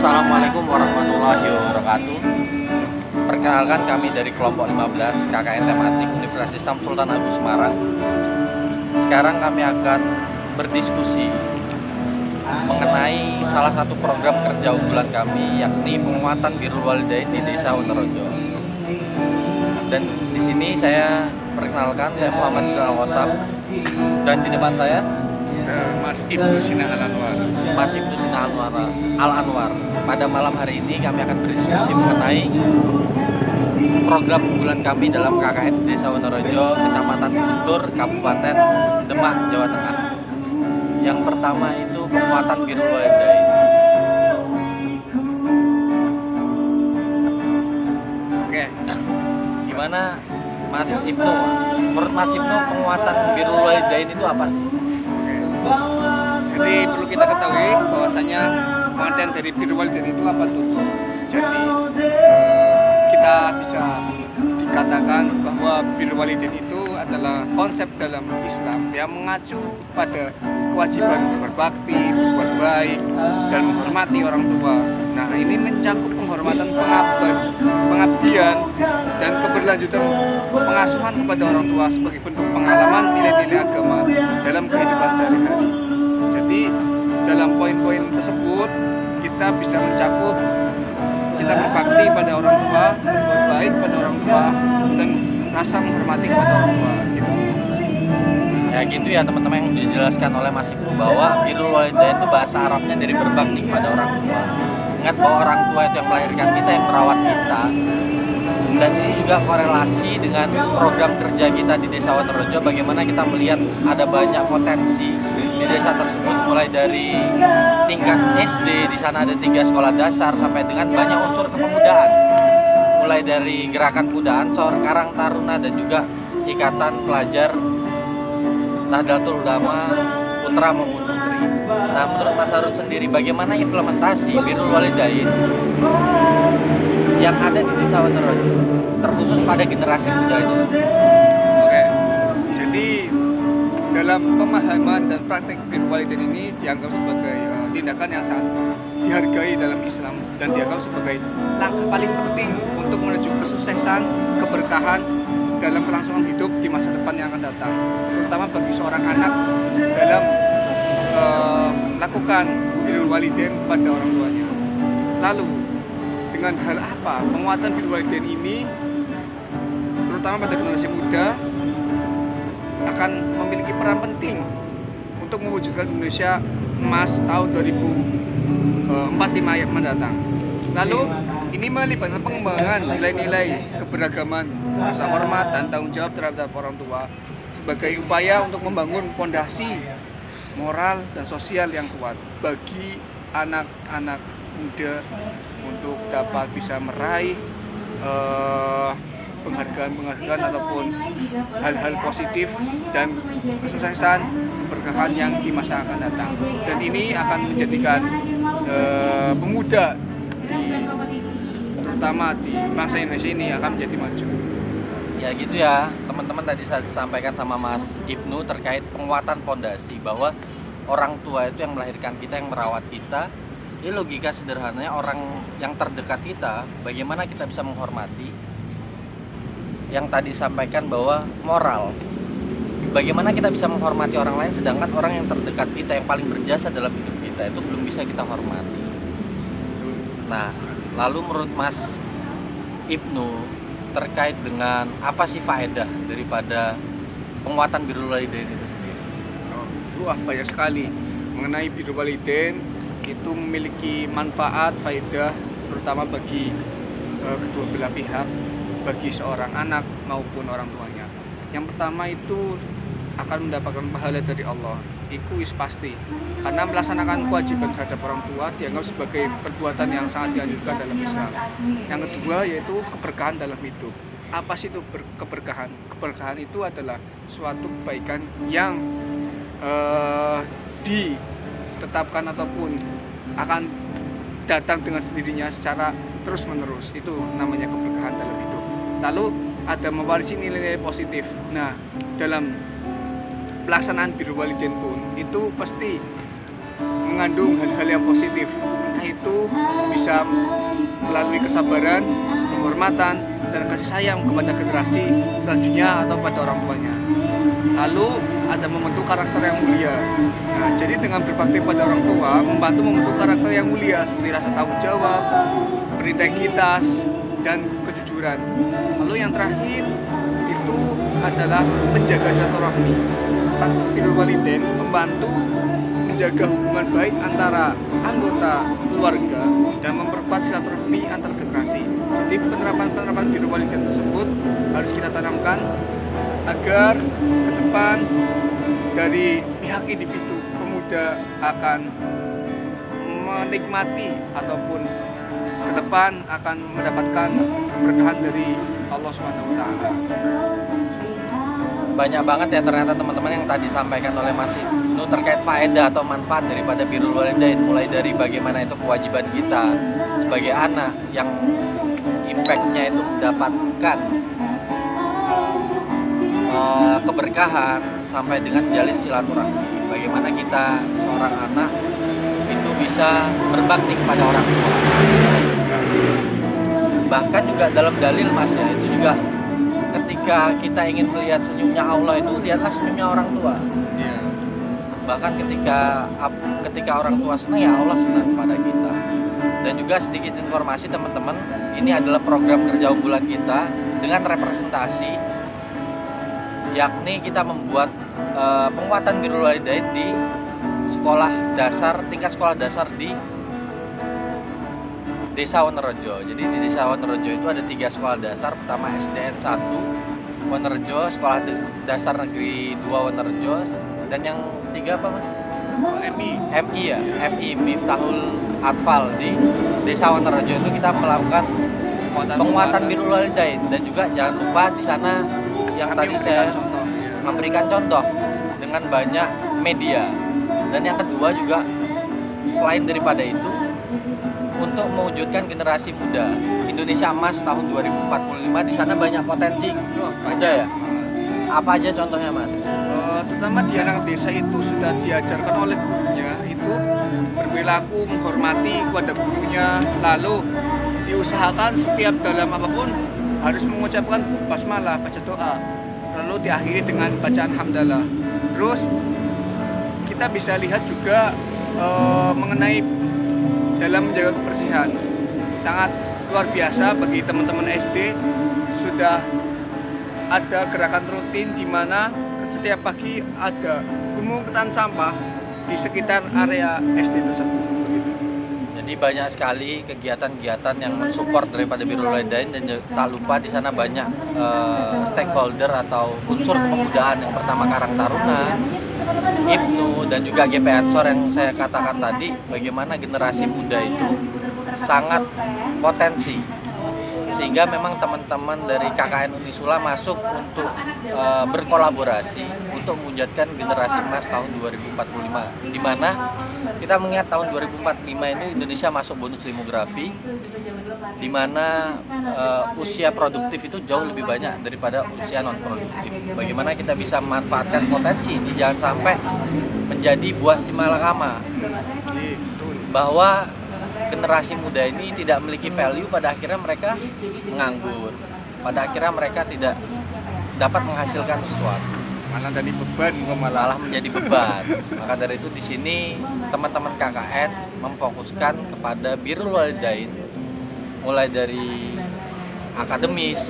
Assalamualaikum warahmatullahi wabarakatuh. Perkenalkan, kami dari kelompok 15 KKN Tematik Universitas Islam Sultan Agung Semarang. Sekarang kami akan berdiskusi mengenai salah satu program kerja unggulan kami, yakni penguatan birrul walidain di Desa Wonorejo. Dan di sini saya perkenalkan, saya Muhammad Sinan Al-Wasam, dan di depan saya Mas Ibnu Sina Al-Anwar. Mas Ibnu Sina Al-Anwar. Pada malam hari ini kami akan berdiskusi mengenai program unggulan kami dalam KKN Desa Wonorejo, Kecamatan Guntur, Kabupaten Demak, Jawa Tengah. Yang pertama itu penguatan birrul walidain. Oke, Gimana Mas Ibnu? Menurut Mas Ibnu, penguatan birrul walidain itu apa sih? jadi perlu kita ketahui bahwasanya pengertian dari birrul walidain itu apa tuh? Jadi kita bisa dikatakan bahwa birrul walidain itu adalah konsep dalam Islam yang mengacu pada kewajiban berbakti, berbuat baik, dan menghormati orang tua. Nah, ini mencakup penghormatan pengabdian, dan keberlanjutan pengasuhan kepada orang tua sebagai bentuk pengalaman nilai-nilai agama dalam kehidupan sehari-hari. Jadi, dalam poin-poin tersebut kita bisa mencakup kita berbakti pada orang tua, berbuat baik pada orang tua, dan rasa menghormati kepada orang tua. Gitu. Ya gitu ya teman-teman, yang dijelaskan oleh Mas Ibnu bahwa birrul walidain itu bahasa Arabnya dari berbakti kepada orang tua. Ingat bahwa orang tua itu yang melahirkan kita, yang merawat kita. Dan ini juga korelasi dengan program kerja kita di Desa Wonorejo, bagaimana kita melihat ada banyak potensi di desa tersebut, mulai dari tingkat SD, di sana ada 3 sekolah dasar, sampai dengan banyak unsur kepemudaan, mulai dari gerakan Kuda Ansor, Karang Taruna, dan juga Ikatan Pelajar Nahdlatul Ulama Putra maupun Putri. Nah, menurut Mas Harun sendiri, bagaimana implementasi birrul walidain yang ada di Desa Wonorejo, terkhusus pada generasi muda itu? Oke, jadi dalam pemahaman dan praktek birrul walidain ini dianggap sebagai tindakan yang sangat dihargai dalam Islam dan dianggap sebagai langkah paling penting untuk menuju kesuksesan, keberkahan dalam kelangsungan hidup di masa depan yang akan datang, terutama bagi seorang anak dalam melakukan birrul walidain pada orang tuanya. Lalu dengan hal apa penguatan birrul walidain ini, terutama pada generasi muda, akan memiliki peran penting untuk mewujudkan Indonesia emas tahun 2045 yang mendatang. Lalu ini melibatkan pengembangan nilai-nilai keberagaman, rasa hormat, dan tanggung jawab terhadap orang tua sebagai upaya untuk membangun fondasi moral dan sosial yang kuat bagi anak-anak muda untuk dapat bisa meraih penghargaan ataupun hal-hal positif dan kesuksesan, keberkahan yang di masa akan datang. Dan ini akan menjadikan pemuda terutama di bangsa Indonesia ini akan menjadi maju. Ya gitu ya teman-teman, tadi saya sampaikan sama Mas Ibnu terkait penguatan fondasi, bahwa orang tua itu yang melahirkan kita, yang merawat kita. Ini logika sederhananya, orang yang terdekat kita, bagaimana kita bisa menghormati. Yang tadi sampaikan bahwa moral, bagaimana kita bisa menghormati orang lain, sedangkan orang yang terdekat kita, yang paling berjasa dalam hidup kita, itu belum bisa kita hormati. Nah, lalu menurut Mas Ibnu terkait dengan apa sih faedah daripada penguatan birrul walidain itu sendiri? Wah, banyak sekali mengenai birrul walidain. Itu memiliki manfaat, faedah terutama bagi kedua belah pihak, bagi seorang anak maupun orang tuanya. Yang pertama itu akan mendapatkan pahala dari Allah. Itu pasti, karena melaksanakan kewajiban terhadap orang tua dianggap sebagai perbuatan yang sangat dianjurkan dalam Islam. Yang kedua yaitu keberkahan dalam hidup. Apa sih itu keberkahan? Keberkahan itu adalah suatu kebaikan yang ditetapkan ataupun akan datang dengan sendirinya secara terus menerus. Itu namanya keberkahan dalam hidup. Lalu ada mewarisi nilai-nilai positif. Nah, dalam pelaksanaan birrul walidain pun itu pasti mengandung hal-hal yang positif. Entah itu bisa melalui kesabaran, penghormatan, dan kasih sayang kepada generasi selanjutnya atau pada orang tuanya. Lalu ada membentuk karakter yang mulia. Nah, jadi dengan berbakti pada orang tua membantu membentuk karakter yang mulia seperti rasa tanggung jawab, berintegritas, dan kejujuran. Lalu yang terakhir itu adalah menjaga silaturahmi. Faktor birrul walidain membantu menjaga hubungan baik antara anggota keluarga dan memperkuat silaturahmi antar generasi. Jadi penerapan birrul walidain tersebut harus kita tanamkan agar ke depan dari pihak individu pemuda akan menikmati ataupun ke depan akan mendapatkan keberkahan dari Allah Subhanahu wa taala. Banyak banget ya ternyata teman-teman yang tadi disampaikan oleh Mas Ibnu terkait faedah atau manfaat daripada birrul walidain, mulai dari bagaimana itu kewajiban kita sebagai anak yang impact-nya itu mendapatkan keberkahan sampai dengan jalin silaturahmi. Bagaimana kita seorang anak itu bisa berbakti kepada orang tua. Bahkan juga dalam dalil Mas ya, itu juga ketika kita ingin melihat senyumnya Allah itu lihatlah senyumnya orang tua. Ya. Bahkan ketika orang tua senang ya Allah senang kepada kita. Dan juga sedikit informasi teman-teman, ini adalah program kerja unggulan kita dengan representasi, yakni kita membuat penguatan birrul walidain di sekolah dasar, tingkat sekolah dasar di Desa Wonorejo. Jadi di Desa Wonorejo itu ada 3 sekolah dasar. Pertama SDN 1 Wonorejo, Sekolah Dasar Negeri 2 Wonorejo, dan yang 3 apa Mas? MI ya, MI Miftahul Atfal di Desa Wonorejo itu kita melakukan penguatan birrul walidain. Dan juga jangan lupa di sana yang tadi saya memberikan contoh dengan banyak media. Dan yang kedua juga selain daripada itu, untuk mewujudkan generasi muda Indonesia Emas tahun 2045, di sana banyak potensi. Ada ya? Apa aja contohnya Mas? Terutama di anak desa itu sudah diajarkan oleh gurunya itu berperilaku menghormati kepada gurunya, lalu diusahakan setiap dalam apapun harus mengucapkan basmalah, baca doa, lalu diakhiri dengan bacaan hamdalah. Terus kita bisa lihat juga mengenai dalam menjaga kebersihan sangat luar biasa. Bagi teman-teman SD sudah ada gerakan rutin di mana setiap pagi ada pemungutan sampah di sekitar area SD tersebut. Jadi banyak sekali kegiatan-kegiatan yang mensupport daripada birrul walidain, dan tak lupa di sana banyak stakeholder atau unsur kepemudaan. Yang pertama Karang Taruna, Ibnu, dan juga GP Ansor yang saya katakan tadi, bagaimana generasi muda itu sangat potensi, sehingga memang teman-teman dari KKN Unisula masuk untuk berkolaborasi untuk mewujudkan generasi emas tahun 2045, di mana kita mengingat tahun 2045 ini Indonesia masuk bonus demografi, di mana usia produktif itu jauh lebih banyak daripada usia non produktif. Bagaimana kita bisa memanfaatkan potensi ini, jangan sampai menjadi buah si malakama, bahwa generasi muda ini tidak memiliki value, pada akhirnya mereka menganggur, pada akhirnya mereka tidak dapat menghasilkan sesuatu, Malah jadi beban, malah menjadi beban. Maka dari itu di sini teman-teman KKN memfokuskan kepada birrul walidain, mulai dari akademis,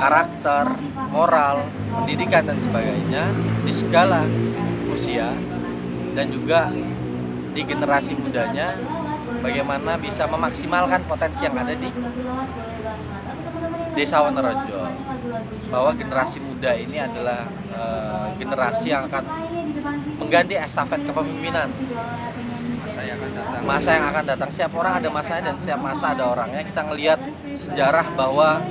karakter, moral, pendidikan dan sebagainya di segala usia, dan juga di generasi mudanya bagaimana bisa memaksimalkan potensi yang ada di Desa Wonorejo, bahwa generasi muda ini adalah generasi yang akan mengganti estafet kepemimpinan masa yang akan datang. Setiap orang ada masanya dan setiap masa ada orangnya. Kita ngelihat sejarah bahwa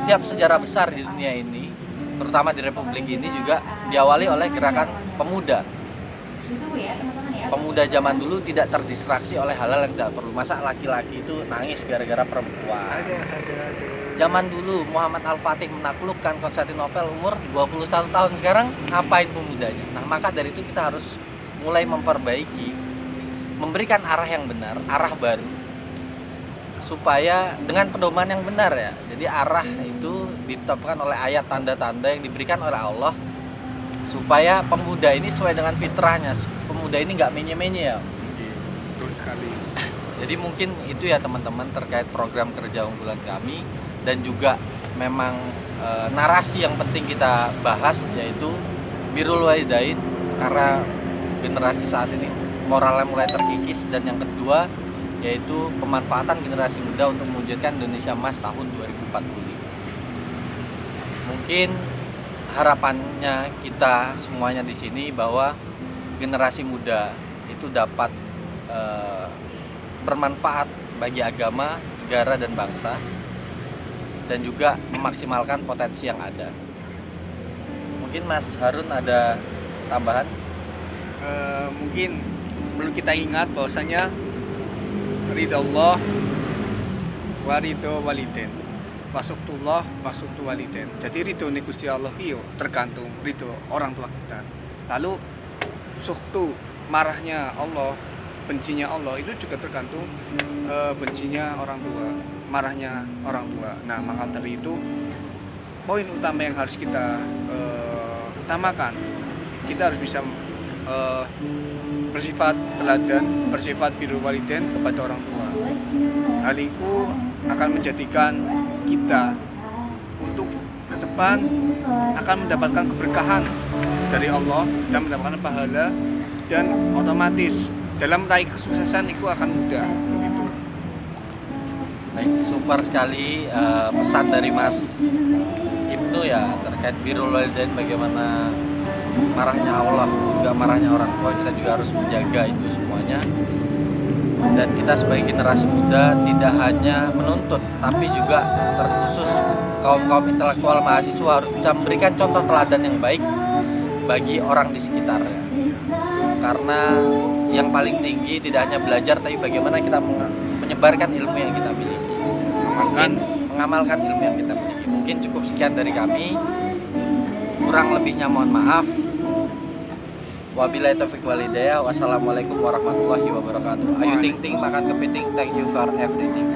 setiap sejarah besar di dunia ini, terutama di Republik ini, juga diawali oleh gerakan pemuda. Pemuda zaman dulu tidak terdistraksi oleh hal-hal yang tidak perlu. Masa laki-laki itu nangis gara-gara perempuan? Zaman dulu Muhammad Al-Fatih menaklukkan Konstantinopel umur 21 tahun. Sekarang ngapain pemudanya? Nah, maka dari itu kita harus mulai memperbaiki memberikan arah yang benar, arah baru, supaya dengan pedoman yang benar ya. Jadi arah itu ditetapkan oleh ayat tanda-tanda yang diberikan oleh Allah, supaya pemuda ini sesuai dengan fitrahnya. Pemuda ini nggak menye-menye ya. Betul sekali. Jadi mungkin itu ya teman-teman terkait program kerja unggulan kami, dan juga memang narasi yang penting kita bahas yaitu birrul walidain, karena generasi saat ini moralnya mulai terkikis, dan yang kedua yaitu pemanfaatan generasi muda untuk mewujudkan Indonesia Emas tahun 2045. Mungkin harapannya kita semuanya di sini bahwa generasi muda itu dapat bermanfaat bagi agama, negara, dan bangsa, dan juga memaksimalkan potensi yang ada. Mungkin Mas Harun ada tambahan? Mungkin perlu kita ingat bahwasanya ridha Allah wa ridho waliden, wasuktullah wasuktu waliden. Jadi ridho ni Gusti Allah iyo tergantung ridho orang tua kita. Lalu suktu, marahnya Allah, bencinya Allah itu juga tergantung bencinya orang tua, marahnya orang tua. Nah, maka dari itu poin utama yang harus kita utamakan, kita harus bisa bersifat teladan, bersifat birrul walidain kepada orang tua. Hal itu akan menjadikan kita untuk ke depan akan mendapatkan keberkahan dari Allah dan mendapatkan pahala, dan otomatis dalam meraih kesuksesan itu akan mudah begitu. Baik, super sekali pesan dari Mas Ibnu ya terkait birrul walidain, bagaimana marahnya Allah juga marahnya orang tua, kita juga harus menjaga itu semuanya. Dan kita sebagai generasi muda tidak hanya menuntut, tapi juga terkhusus kaum intelektual mahasiswa harus bisa memberikan contoh teladan yang baik bagi orang di sekitarnya. Karena yang paling tinggi tidak hanya belajar, tapi bagaimana kita menyebarkan ilmu yang kita miliki, mengamalkan ilmu yang kita miliki. Mungkin cukup sekian dari kami, kurang lebihnya mohon maaf. Wabillahi taufiq wal hidayah. Wassalamualaikum warahmatullahi wabarakatuh. Ayu ting ting makan kepiting. Thank you for everything.